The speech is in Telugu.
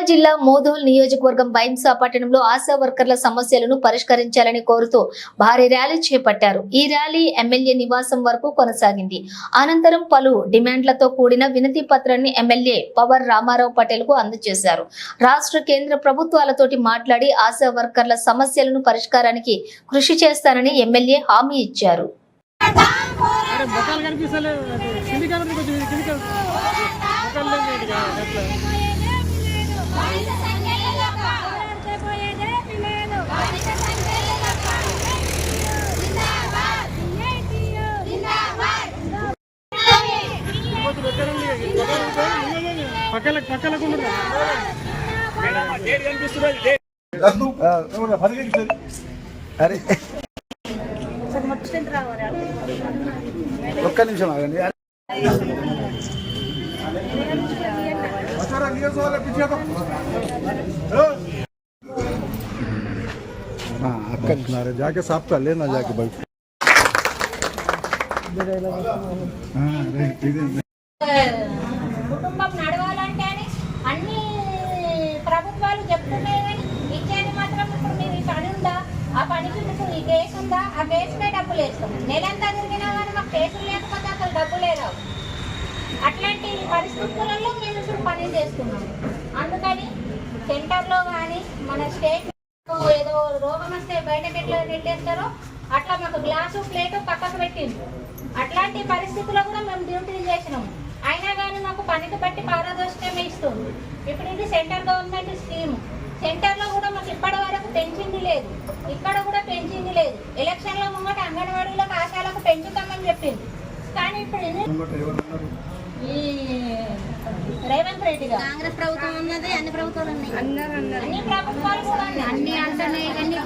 జిల్లా మోదోల్ నియోజకవర్గం బైంసా పట్టణంలో ఆశా వర్కర్ల సమస్యలను పరిష్కరించాలని కోరుతూ భారీ ర్యాలీ చేపట్టారు. ఈ ర్యాలీ ఎమ్మెల్యే నివాసం వరకు కొనసాగింది. అనంతరం పలు డిమాండ్లతో కూడిన వినతి పత్రాన్ని ఎమ్మెల్యే పవర్ రామారావు పటేల్ కు అందజేశారు. రాష్ట్ర కేంద్ర ప్రభుత్వాలతోటి మాట్లాడి ఆశా వర్కర్ల సమస్యలను పరిష్కారానికి కృషి చేస్తానని ఎమ్మెల్యే హామీ ఇచ్చారు. ఒక్క నిమిషం ఆగండి. जाके साफ कर लेना जाके भाई। కుటుంబం నడవాలంటే అన్ని ప్రభుత్వాలు చెప్తున్నాయి కానీ ఇచ్చేది మాత్రం ఇప్పుడు మీరు ఈ పని ఉందా, ఆ పనికి మీకు ఈ కేసు ఉందా, ఆ కేసుకే డబ్బులు వేస్తాం. నెలంతా తిరిగినా కానీ మాకు కేసులు లేకపోతే అసలు డబ్బులే రావు. అట్లాంటి పరిస్థితులలో మేము ఇప్పుడు పని చేస్తున్నాం. అందుకని సెంటర్లో కానీ మన స్టేట్ ఏదో రోగం వస్తే బయటకు ఎట్లా నెట్టేస్తారో అట్లా మాకు గ్లాసు ప్లేటు పక్కకు పెట్టింది. అట్లాంటి పరిస్థితుల్లో కూడా మేము డ్యూటీలు చేసినాం. అయినా కానీ మాకు పనికి బట్టి పారదర్శకమే ఇస్తుంది. ఇప్పుడు ఇది సెంటర్ గవర్నమెంట్ స్కీమ్. సెంటర్లో కూడా మాకు ఇప్పటి వరకు పెంచింది లేదు, ఇక్కడ కూడా పెంచింది లేదు. ఎలక్షన్ల ముంగట అంగన్వాడీలకు ఆశాలకు పెంచుతామని చెప్పింది. కానీ ఇప్పుడు ఈ రేవంత్ రెడ్డి గారు కాంగ్రెస్ ప్రభుత్వం ఉన్నది, అన్ని ప్రభుత్వాలు ఉన్నాయి, అన్ని ప్రభుత్వాలు కూడా అన్ని అంటున్నాయి కానీ